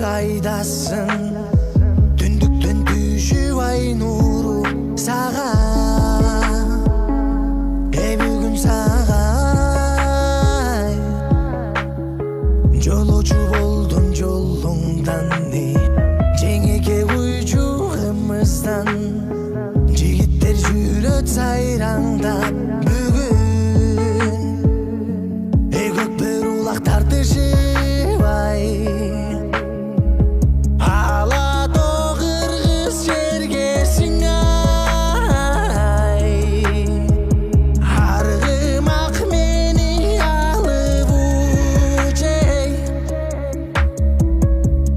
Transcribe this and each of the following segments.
кайдасың түндүктөн түшүп ай нуру сага бүгүн сага жолочу болдум жолуңдан жеңеке куйчу кымыздан жигиттер жүрөт сайраңдап бүгүн көкбөр улак тартышып ай ала тоо кыргыз жергесиң ай аргымак мени алып учей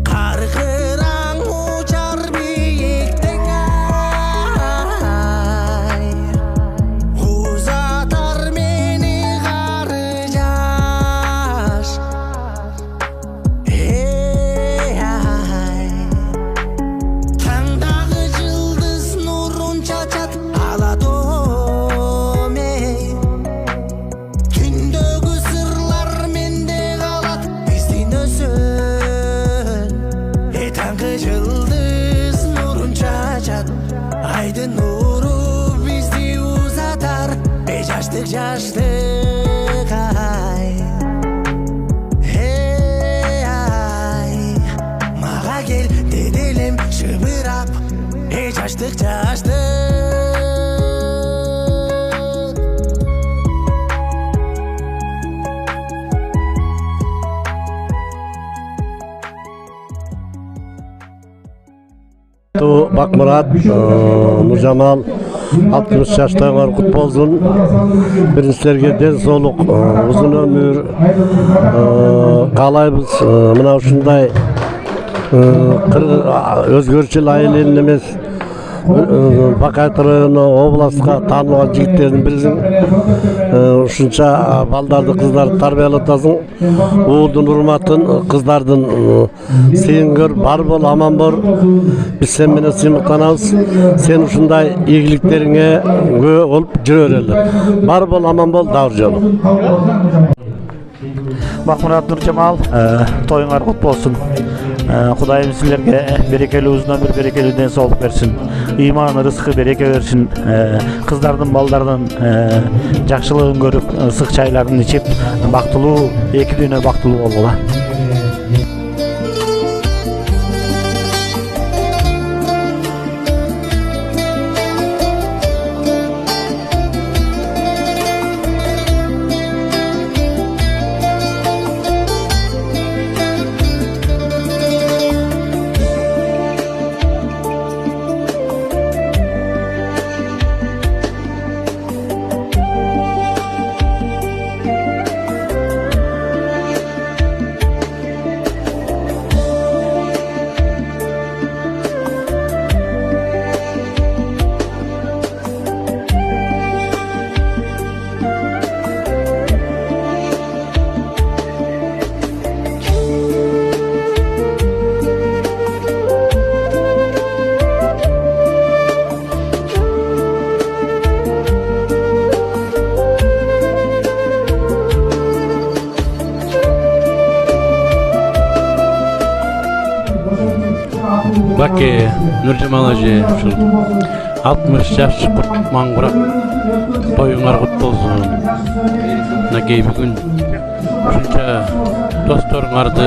каркыран учар бийиктен ай узатар мени кары жаш ай таңдагы жылдыз нурун чачат ала тоом түндөгү сырлар менде калат издинөсүн таңкы жылдыз нурун чачат айдын нуру бизди узатар жаштык жаштык ай ай мага кел деделем шыбырап жаштык жаштык Бакмурат, Нуржамал 60 жаштагы кут болсун. Биринчилерге ден соолук, узун өмүр каалайбыз. Мына ушундай өзгөрчүл айыл эмес Бакай областка таанылган жигиттердин бирисиң. Ушунча балдарды, кыздарды тарбиялатасың. Уулдун урматын, кыздардын сыйын көр, бар бол, аман бол. Биз сен менен сыймыктанабыз. Сен ушундай ийгиликтериңе күбө болуп жүрө бер. Бар бол, аман бол, дагы жолу. Бакмурат, Нуржамал, тоюңар кут болсун. Кудайым силерге берекелүү узун өмүр, берекелүү ден соолук берсин. Ыйман, рызкы, береке берсин. Кыздардын, балдардын жакшылыгын көрүп, ысык чайларын ичип, бактылуу, эки дүйнө бактылуу болгула. Баке Нуржамал эже ушул 60 жаш кут маңгурап тоюңар кут болсун. Накей бүгүн ушунча досторуңарды,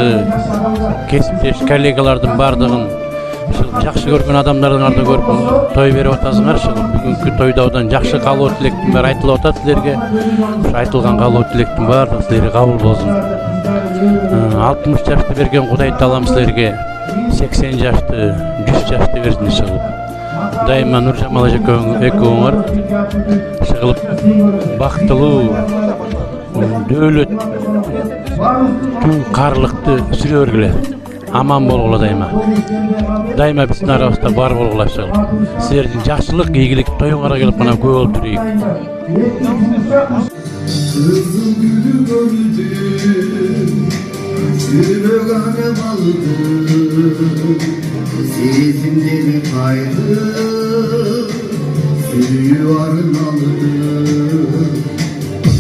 кесиптеш коллегалардын бардыгын, жакшы көргөн адамдарды көрүп той берип атасыңар. Бүгүнкү тойдоодон жакшы каалоо тилектин баары айтылып атат силерге. Ушу айтылган каалоо тилектин баардыгы силерге кабыл болсун. 60 жашты берген Кудай таалам силерге 80 жашты, 100 жашты берсин иншалла. Дайыма Нуржамал экөөңөр чыгылып бактылуу, дөөлөт, карлыкты сүрө бергиле. Аман болгула дайыма. Дайыма биздин арабызда бар болгула иншалла. Силердин жакшылык, ийгилик тоюңарга келип мына көп болуп турайык. Yürügane baldı, sesimleri kaydı, sürüyü arınalı,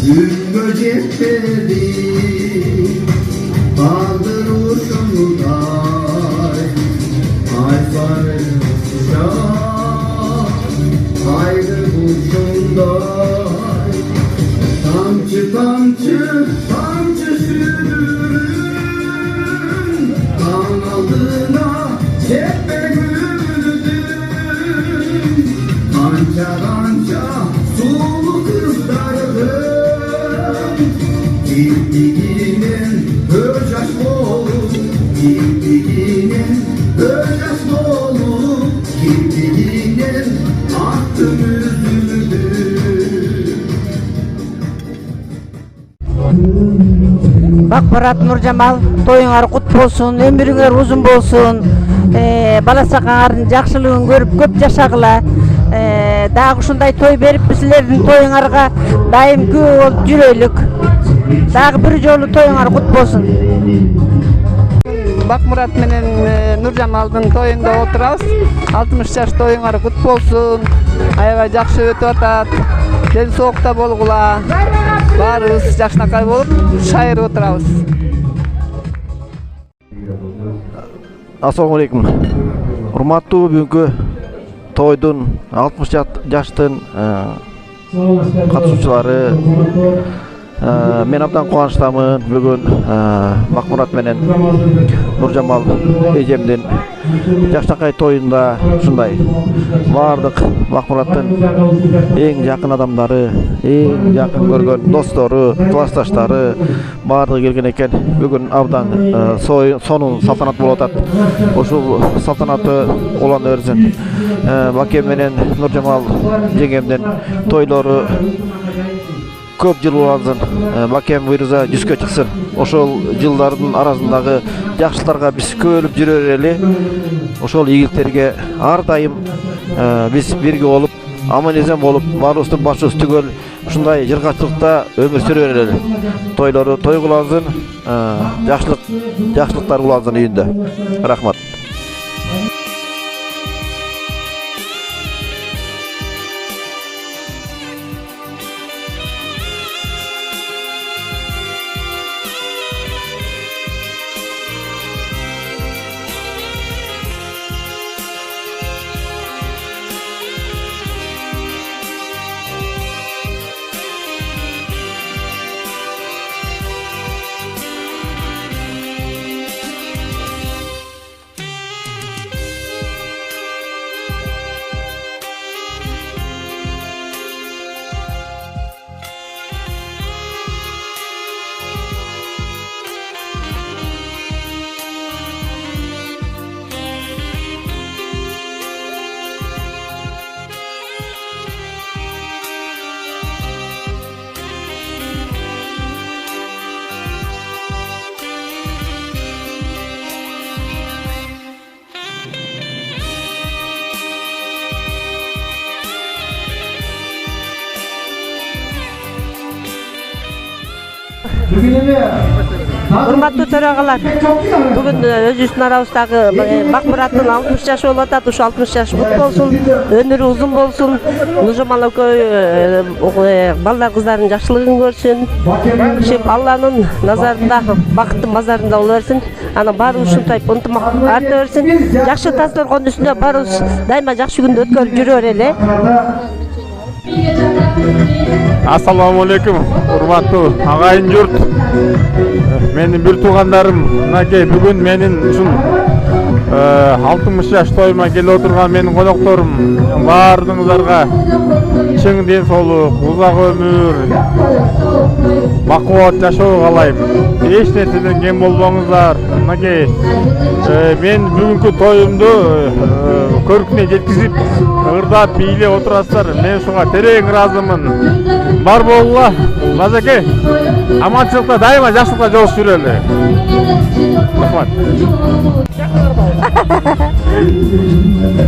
gün böcekleri, kaldır uçumda, Tamçı tamçı tamçı sürürüm Dağın altına tepe güldüm Kanca kanca sulu kızlarım Gittiğinin böcek olur Gittiğinin böcek olur Gittiğinin aklım üzüldü Bakmurat Nurjamal, toyuңар кут болсун, өмүрүңөр узун болсун. Бала чакаңардын жакшылыгын көрүп көп жашагыла. Дагы ушундай той берип силердин тоюңарга дайым күбө болуп жүрөлүк. Дагы бир жолу тоюңар кут болсун. Bakmurat менен Нуржамалдын тоюнда отурабыз. 60 жаш тоюңар кут болсун. Аябай жакшы өтүп атат. Ден соокта болгула. Баарыбыз жакшынакай болуп шайырып отурабыз. Assalamu alaikum. Урматтуу бүгүнкү тойдун 60 жаштын катышуучулары мен абдан кубанычтамын. Бүгүн Bakmurat менен Нуржамал эжемдин жакшынакай тоюнда ушундай баардык Bakmurat'тын эң жакын адамдары, эң жакын көргөн достору, классташтары баардыгы келген экен. Бүгүн абдан сонун салтанат болуп атат. Ушул салтанатты улан өрсүн. Бакем менен Нуржамал жеңемдин тойлору көп жыл улансын. Бакем буйруза 100кө чыксын. Ошол жылдардын арасындагы жакшылыктарга биз көөлүп жүрөр эле. Ошол ийгиликтерге ар дайым биз бирге болуп, аман-эсен болуп, баарыбыздын башыбыз түгөл ушундай жыргачылыкта өмүр сүрөр эле. Тойлору той кылансын, жакшылыктар улансын үйүндө. Рахмат. Урматтуу төрагалар, бүгүн өзүбүздүн арабыздагы Bakmurat'тын 60 жашы болуп атат. Ушу 60 жаш кут болсун, өмүрү узун болсун. Нуржамал экөө балдар кыздардын жакшылыгын көрсүн. Ошентип Алланын назарында, бакыттын мазарында боло берсин. Анан баарыбыз ушундай ынтымак арта берсин. Жакшы тасторкон үстүндө баарыбыз дайыма жакшы күндү өткөрүп жүрөр эле. Assalamu alaikum, урматтуу агайын журт. Менин бир туугандарым, мынакей бүгүн менин ушул 60 жаш тоюма келип отурган менин конокторум баардыгыңыздарга чың ден соолук, узак өмүр, бакубат жашоо каалайм. Эч нерседен кем болбоңуздар. Мынакей мен бүгүнкү тоюмду көркүнө жеткизип, ырдап, бийлеп отурасыздар. Мен ушуга терең ыраазымын. Бар болгула, базеке. Аманчылыкта дайыма жакшылыкта жолугуп жүрөлү. Рахмат.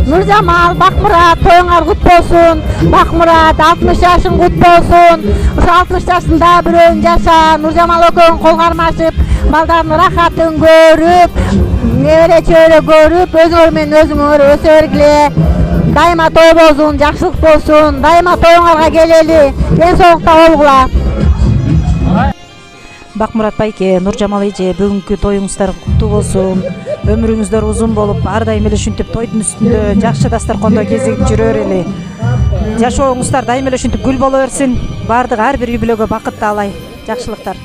Нуржамал, Bakmurat, тоюңар кут болсун. Bakmurat, 60 жашың кут болсун. Ушу 60 жашында бирөөүн жаша, Нуржамал экөөң кол кармашып, балдардын рахатын көрүп, небере чөйрө көрүп, өзүңөр менен өзүңөр өсө бергиле. Дайыма той болсун, жакшылык болсун. Дайыма тоюңарга келели. Ден соолукта болгула. Bakmurat байке, Нуржамал эже, бүгүнкү тоюңуздар куттуу болсун. Өмүрүңүздөр узун болуп, ар дайым эле ушинтип тойдун үстүндө жакшы дасторкондо кезигип жүрөр эле. жашооңуздар дайыма эле ушинтип гүл боло берсин. Баардык ар бир үй бүлөгө бакыт таалай. Жакшылыктар.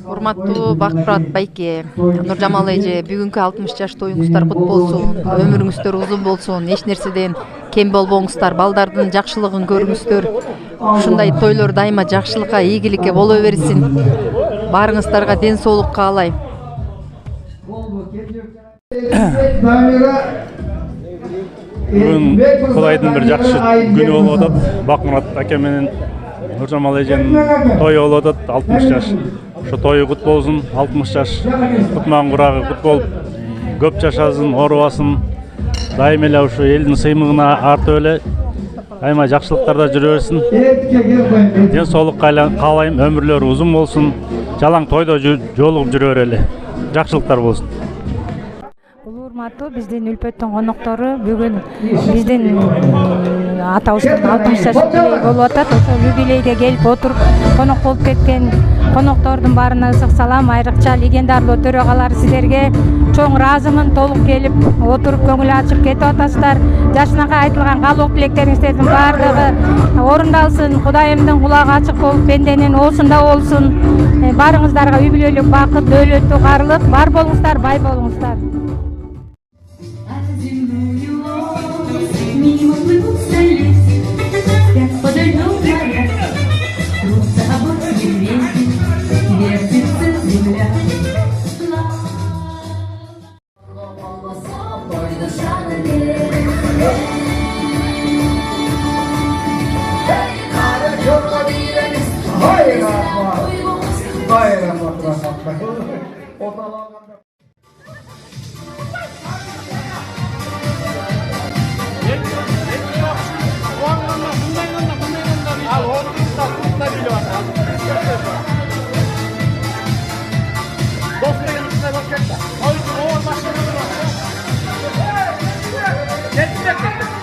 Урматтуу Бакмурат байке, Нуржамал эже, бүгүнкү 60 жаш тоюңуздар кут болсун, өмүрүңүздөр узун болсун, эч нерседен кем болбоңуздар, балдардын жакшылыгын көрүңүздөр. Ушундай тойлор дайыма жакшылыкка, ийгиликке боло берсин. Баарыңыздарга ден соолук каалайм. Бүгүн Кудайдын бир жакшы күнү болуп атат. Бакмурат аке менен Нуржамал эженин тою болуп атат, 60 жаш. Ошо тою кут болсун, 60 жаш кутман курагы кут болуп, көп жашасын, оорубасын. Дайыма эле ушу элдин сыймыгына артып эле дайыма жакшылыктарда жүрө берсин. Ден соолук каалайм, өмүрлөрү узун болсун. Жалаң тойдо жолугуп жүрө берели. Жакшылыктар болсун. Урматтуу биздин Үлпөттүн коноктору, бүгүн биздин атабыздын 60 жаш юбилей болуп атат. Ошол юбилейге келип отуруп конок болуп кеткен коноктордун баарына ысык салам, айрыкча легендарлуу төрагалар сиздерге чоң ыраазымын. Толук келип отуруп көңүл ачып кетип атасыздар. Жашынакай айтылган каалоо тилектериңиздердин баардыгы орундалсын. Кудайымдын кулагы ачык болуп, бенденин оосунда болсун. Баарыңыздарга үй бүлөлүк бакыт, дөөлөттүү каарылык бар болуңуздар, бай болуңуздар. Get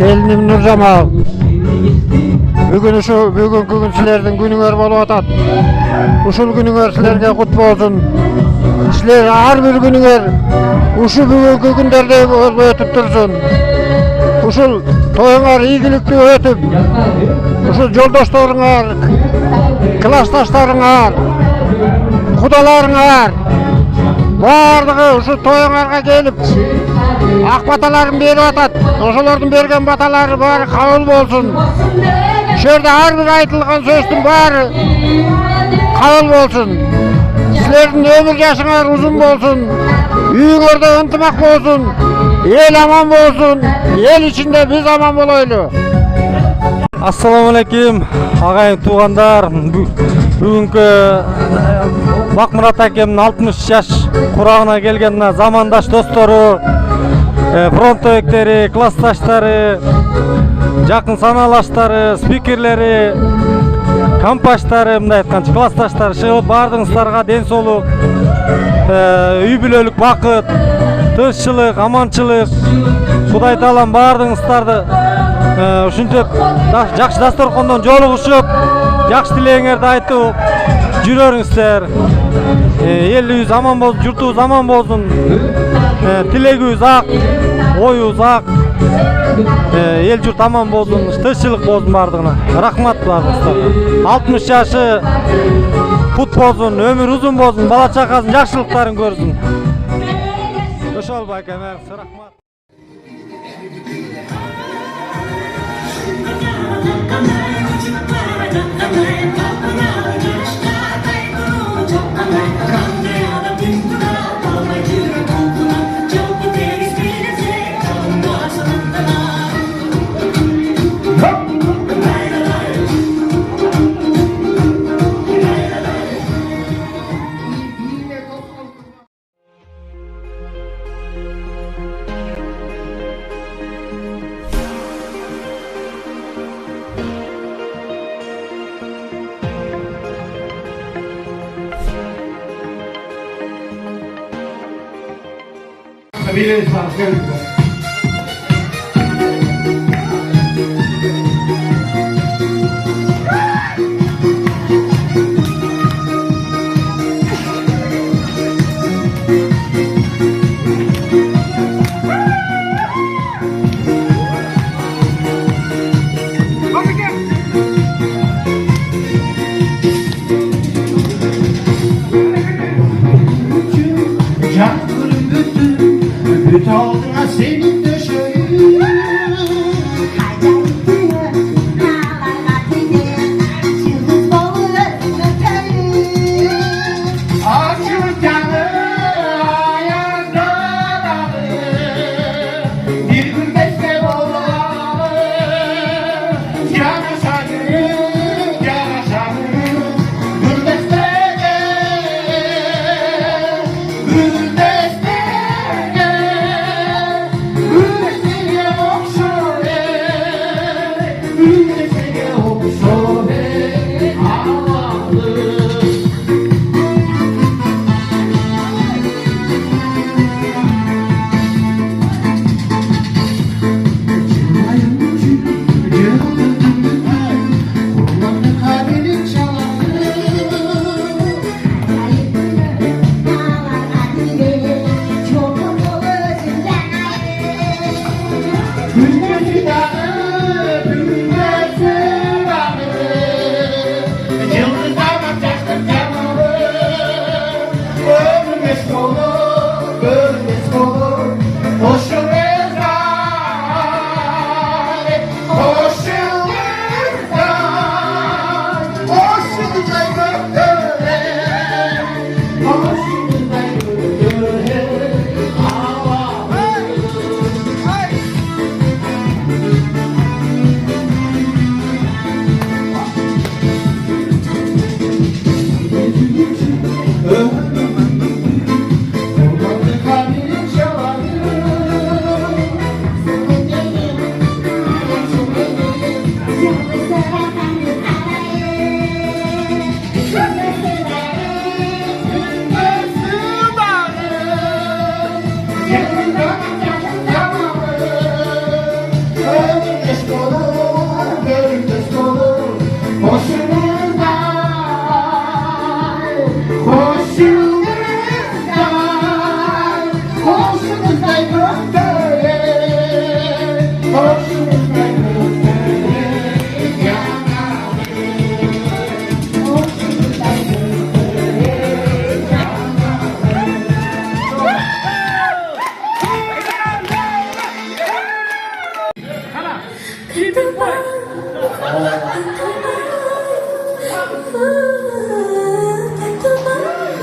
Gelinim Nurjamal. Bugün bugünkü gün sizlerden günüңөр bolup atat. Uşul günüңөр sizlerge kut bolsun. Sizler har bir günüңөр uşu bugünkü günderde ötüp dursun. Uşul toyuңар ийгиликтүү ötüp, uşul жолдошторуңар, классташтарыңар, кудаларыңар бардыгы ушу тоюңарга келип ак баталарын берип атат. Ошолордун берген баталары баары кабыл болсун. Ошол жерде ар бир айтылган сөздүн баары кабыл болсун. Силердин өмүр жашыңар узун болсун. Үйүңөрдө ынтымак болсун. Эл аман болсун. Эл ичинде биз аман болойлу. Assalamu alaikum agayın tuğanlar. Bugünkü Bakmurat akemnin 60 yaş kurağına kelgen zamandaş dostoru, front öykleri, klassdaşları, jakın sanalaştары, spikerleri, kampaştары, мындай айтканча klassdaştары чыгып бардыңыздарга ден соолук, үй бүлөлүк бакыт, тынччылык, аманчылык, Кудай таалам бардыңыздарды ушинтип жакшы дасторкондон жолугушуп, жакшы тилегиңерди айтып жүрөрүңүздөр. Элибиз аман болсун, журтубуз аман болсун. Тилегибиз ак, оюбуз ак. Эл журт аман болсун, тынччылык болсун бардыгына. Рахмат бардыгыңыздарга. 60 жашы пут болсун, өмүр узун болсун, бала чакасын жакшылыктарын көрсүн. Ошол байкемер, рахмат.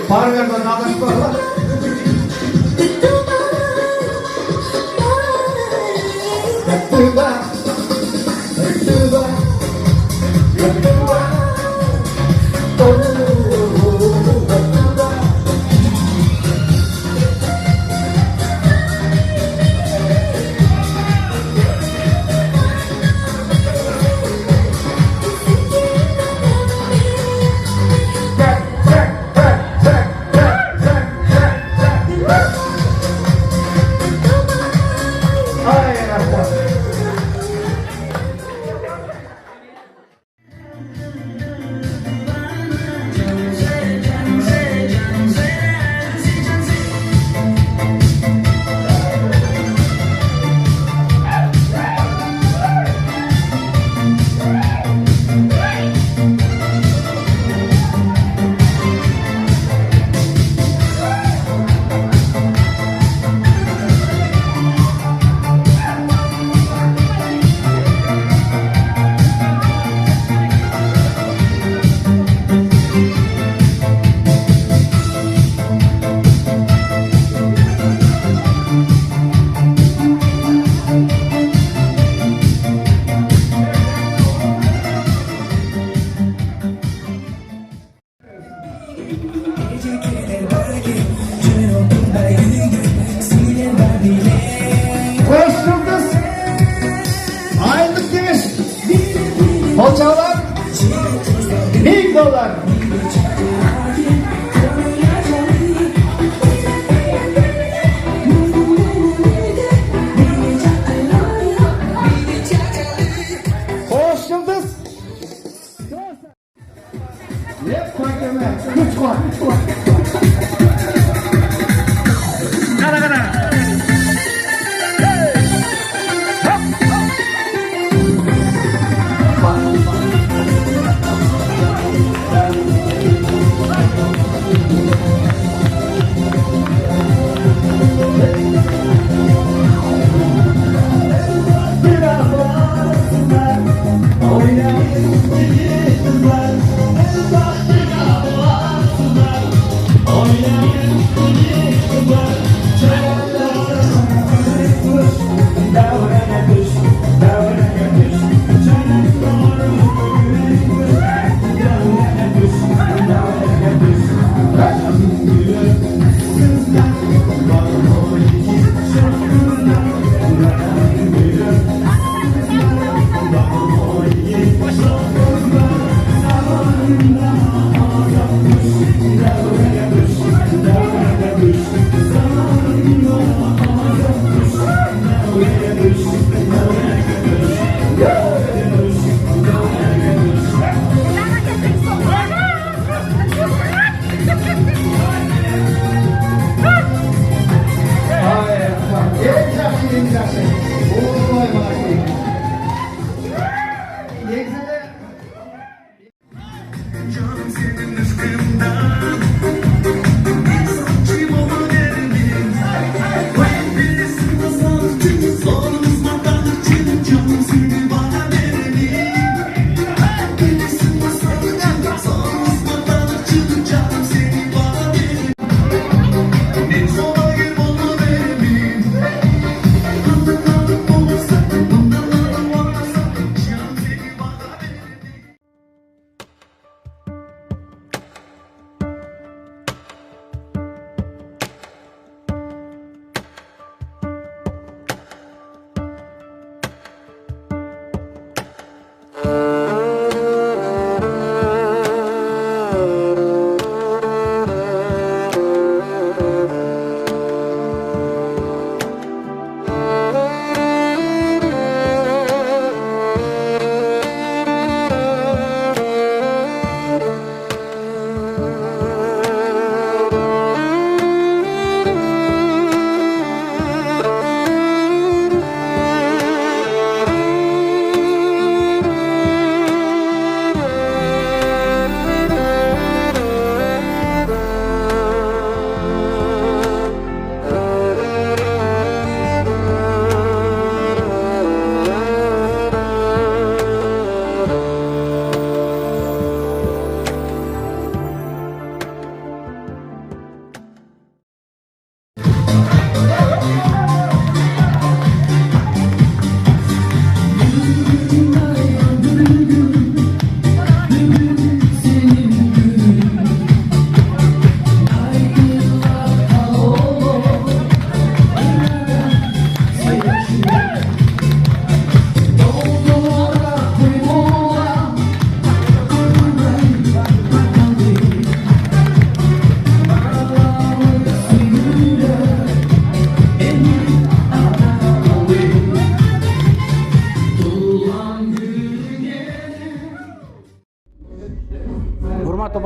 Pargardan alışmalar. Koşturduz. Aylık giriş. Hocalar. $1000. Koşturduz. Hep koydum. Üç koy.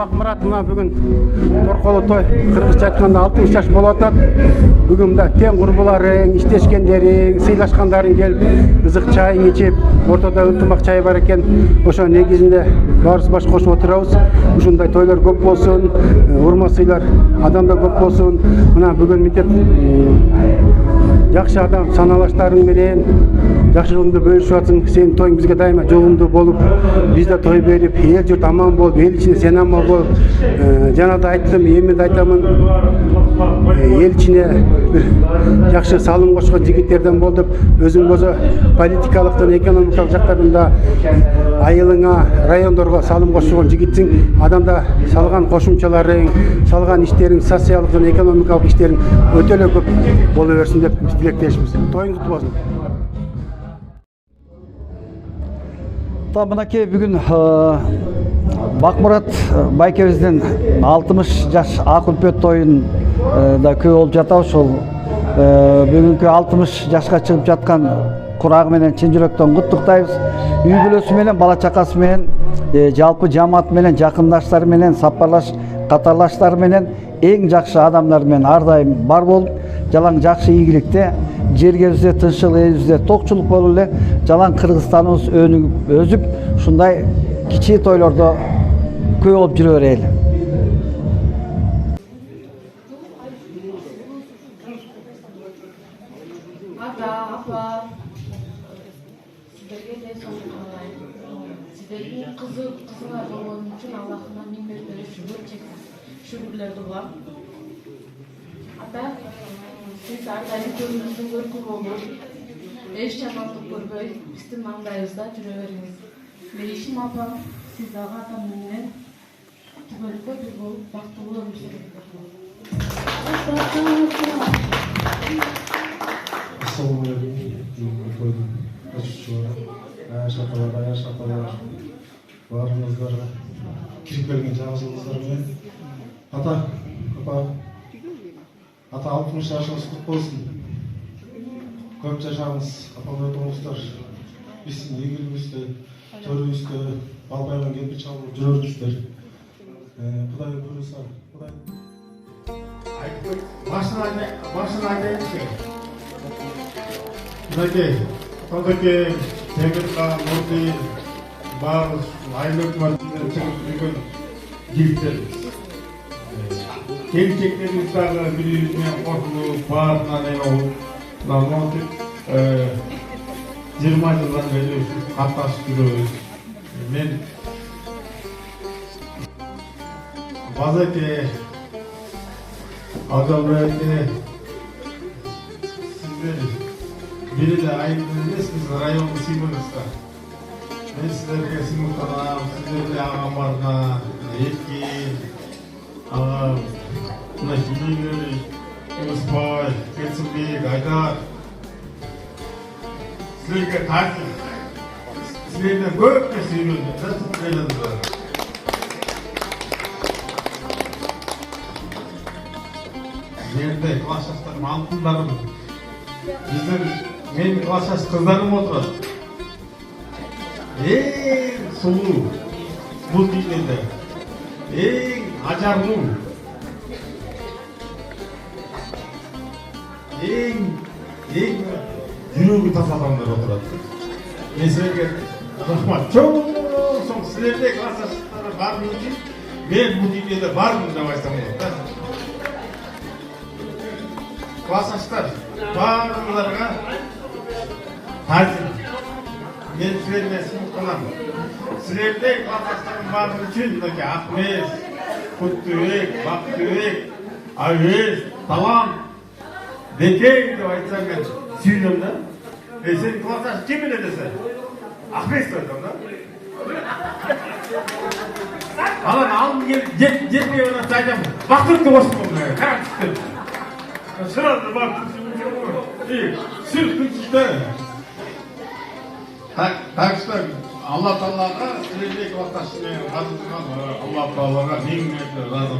Бакмурат мына бүгүн торколо той кыргызча айтканда 60 жаш болуп атат. Бүгүн мында тең курбуларың, иштешкендериң, сыйлашкандарың келип, ызык чайың ичип, ортодо ынтымак чай бар экен. Ошо негизинде баарыбыз баш кошуп отурабыз. Ушундай тойлор көп болсун, урмат сыйлар адамда көп болсун. Мына бүгүн митеп жакшы адам саналаштарың менен жакшылыгыңды бөлүшүп атсың. Сенин тоюң бизге дайыма жолуңдуу болуп, биз да той берип, эл журт аман болуп, эл ичинде сен аман болуп, жана да айттым, эми да айтамын, эл ичине бир жакшы салым кошкон жигиттерден бол деп, өзүң болсо политикалыктан, экономикалык жактардан да айылыңа, райондорго салым кошкон жигитсиң. Адамда салган кошумчаларың, салган иштериң, социалдык жана экономикалык иштериң өтө эле көп боло берсин деп тилектешбиз. Тоюң куттуу болсун. Мынакей бүгүн Бакмурат байкебиздин 60 жаш ак үлпөт тоюн да көп болуп жатабыз. Ошол бүгүнкү 60 жашка чыгып жаткан курагы менен чын жүрөктөн куттуктайбыз. Үй бүлөсү менен, бала чакасы менен, жалпы жамаат менен, жакындаштары менен, сапарлаш катарлаштары менен, эң жакшы адамдар менен ар дайым бар болуп, жалаң жакшы ийгиликте, жергебизде тынччылык, элибизде токчулук болуп эле, жалаң Кыргызстаныбыз өзүп, ушундай кичи тойлордо көп болуп жүрө берели. Сіздерге қызыңар болғаным үшін Аллахына мин мәртебе шүкірлер дұғам. Ата, сіз ардайым көңіліңіздің көркі болып, еш жамандық көрбөй, біздің маңдайымызда жүре беріңіз. Берешім апам, сіз аға атаммен түбөлікті бір болып, бақтылы өмір сүріңіздер. Ассалаумағалейкум. Барыңыздарға кирип келген жаңылыңыздармен ата 60 жашыңыз құт болсын. Көп жашаңыз, апамды тоңыздар. Біздің егілімізді, төрімізді, балбайған кемпір чалып жүреріңіздер. Құдай бұйырса, Başına gelmişti. Buradaki Temirkan, Nurdi, Barış, Aylık Martı'nın çıkıp bugün gittiririz. Geleceklerimizlerle birbirine korkulu, bağırına ne olup, Nalmantık 20 yıldan beri katlaşıp duruyoruz. Ben bazı adamlarıyla sizleri biri de aynı bilmezsiniz rayonlu Simonus'ta. Ben sizlerle Simonus'ta, sizlerle Ağamar'da, Yetkin, Ağam, Naşilinleri, Muspay, Ketsubi, Gaydar. Sizlerle karşı, sizlerle böyle söylüyordu. Nasıl söylediniz? Nerede klass yaşlarım altınlarım. Bizden benim klass yaş kızlarım oturur. En sulu bu dinlerde. En acarlı. En yüreği tas adamlar oturur. Ben sizlerge rahmat. Çok sizlerde klass yaşları var mı için? Ben bu dinlerde var mı davaysam olur. Klasaşlar, bağırlarına hazır. Ben sizlerle sınıflanam. Sizlerle klasaşların varlığı için Ahmet, Kuttübek, Baktübek, Ayvez, Talam, Dekey de aytsam ben söylüyorum da. Sen klasaş kim bile dese? Ahmet söyledim da. Alan alın gitmeye ona sayacağım. Baktırdı olsun onlara. Karar çıktım. Sırada baktım şimdi iyi. Sırf işte. Tak işte Allah Teala'ga sürekli vatandaşlığı kazanmak Allah Teala'ga nimetler lazım.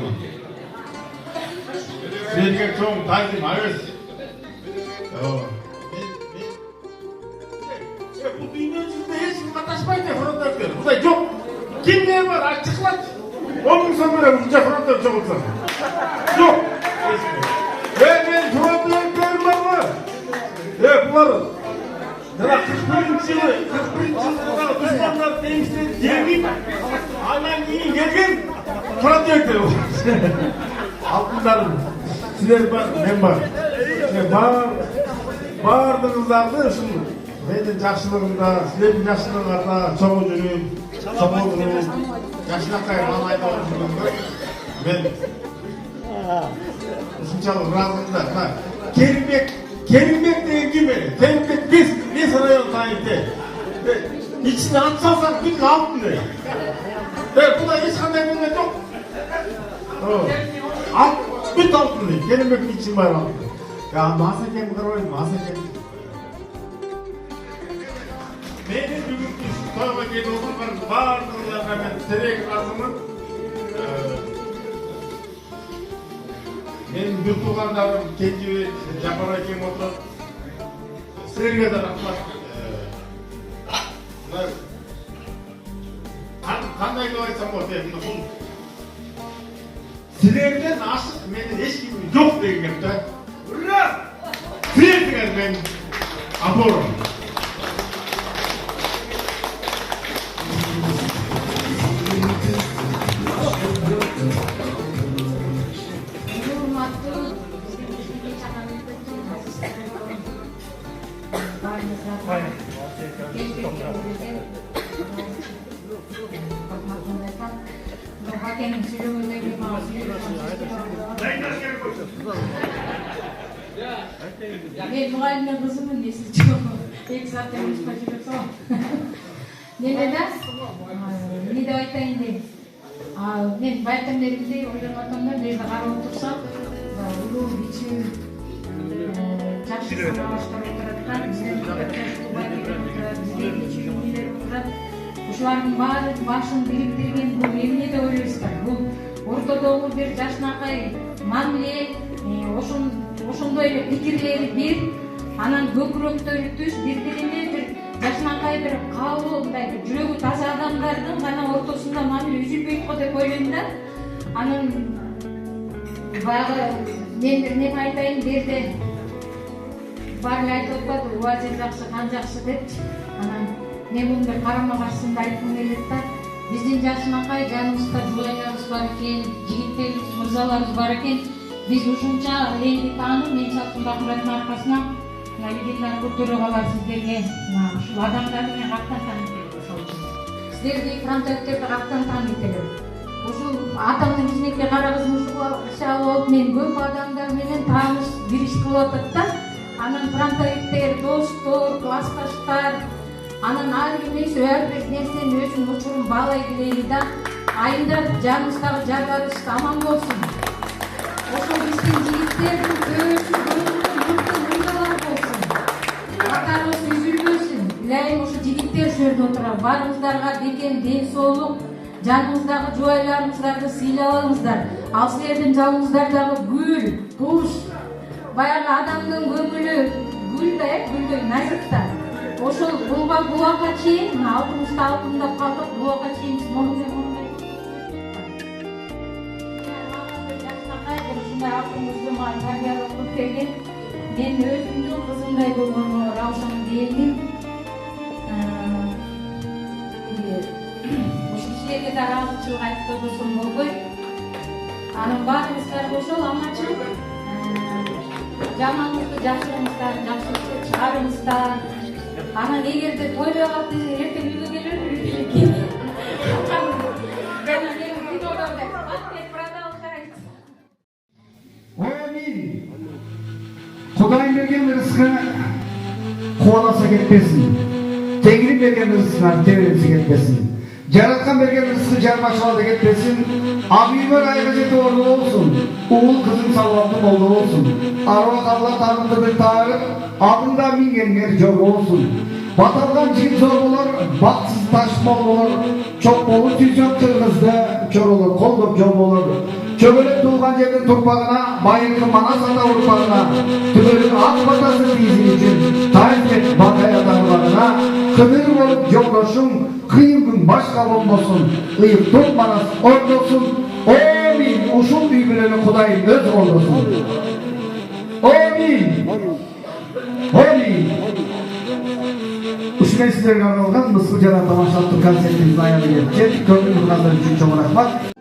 Sürekli çok tazim ayız. Bu dünya içinde hiç vatandaşmaydı fırındaktır. Bu da yok. Kim ne var açıklat. 10 so'm berem, uncha frontdan cho'g'ilsa. Yo'q. Men frontdan ko'rmanmi? Bular Nima 41-yili dushmanlar tegishli yengib, aynan keyin kelgan frontda Altınlarım, sizler var, men var. Bardığınızlarda şunu, benim yaxşılığımda, sizlerin yaxşılığında çoğu жүрüm, yaşınakay malayda oluşumda, ben ушунчалык разымда. Kerimбек деген ким? Kerimбек бес район тайынты. İçine at salsan bütün altın diyor. Bu da hiç kadar bilmek yok. Bütün altın diyor. Kerimбектің için var altın. Ya masa kem kırmayın, masa kem. Benim bugün toyga kelip oturgan bardığlarına ben terek razımın. Benim bir tuğanlarım Kenji Japara kem oturup sizlerge de rahmat. Qanday deb aytsam bo'ladi endi bu sizlardan oshiq meni hech kim yo'q degan gapda ura sizlar men aborum Ben muhalline kızımın nesi çok. Pek zaten hiç başarısı o. Ne de aytayın deyim. Men baytamlarımda oylamatımda bir de qarab otursam, ulu biçim жақсы сабақтар отыратқан, ушулардын баарын башын бириктирген бул эмне деп ойлойсуздар? Бул ортодогу бир жашынакай мамиле, ошондой эле пикирлери бир, анан көкүрөктөрү түз, бири-бирине бир жашынакай бир кабыл, мындай жүрөгү таза адамдардын гана ортосунда мамиле үзүлбөйт го деп ойлойм да. Анан баягы мен бир неме айтайын, берде барлар айтып атпады, уазир жакшы, кан жакшы депчи. Анан мен муну бир карама каршысында айткым келет да. Биздин жашынакай жаныбызда жубайларыбыз бар экен, жигиттерибиз, мырзаларыбыз бар экен. Биз ушунча элди таанып, мен саттын бакмураттын аркасына легендар көтөрө калат сиздерге. Ушул адамдарды мен каттан тааныйт элем, ошол үчүн. Сиздерди фронтовиктерди каттан тааныйт элем. Ушул атамдын кичинекей кара кызын ушуга болуп мен көп адамдар менен тааныш, бир иш кылып атат да. Анан фронтовиктер, достор, классташтар, анан ар кимиз ар бир нерсени өзүнүн учурун баалай билели да. Айында жаныбыздагы жарларыбыз аман болсун. Ошол биздин жигиттердин көбүсү мырзалар болсун. Катарыбыз үзүлбөсүн. Илайым ушу жигиттер ушул жерде отурат. Баарыңыздарга бекем ден соолук, жаныңыздагы жубайларыңыздарды сыйлабаңыздар. Ал силердин жаныңыздардагы гүл, куш, баягы адамдын көңүлү гүлдөй, назикта. Ошол буга чейин алтыбызда алтындап калдык, буга чейин ушундай алтыбызды тарбиялап келген. Мен өзүмдүн кызымдай болгонуна раушан дээдим. Ушул силерге да ыраазычылык айтып койбосом болбойт. Анан баарыңыздарга ошол аманчылык, жамандыкты жакшырыңыздар, жакшылыкты чыгарыңыздар. Анан эгерде тойбой калып десең эртең үйгө келербиз. Kudayım bergen rızkı kovalasa ketmesin. Tengrim bergen rızkına tevremsi ketmesin. Yaratkan bergen rızkı jarmaşalada ketmesin. Abimler aygaceti ordu olsun. Uğul kızın salvatlı oldu olsun. Arvak Allah tanrıdı bir tarih. Adında mingenler jor olsun. Batalgan jigit zor olur, baksız taş bol olur. Çok olur tüzyon kırgızdı, kör olur, kolduk jol olur. Çöbelip tuğgan жердин турпагына, байыркы манас ата урпагына, түбөлүк ак батасы биздин үчүн, Тариздет Батай аталарына, кымыр болуп жолдошуң, кыйын күн башка болбосун, ыйыктуу манас ордосун. Амин. Ушул үй менен Кудайым өз колдосун. Амин. Амин. Ушул сиздерге арналган Мыскыл жана Тамашалыктын концертибиздин аягына жетtik. Көңүл бургандар үчүн чоң рахмат.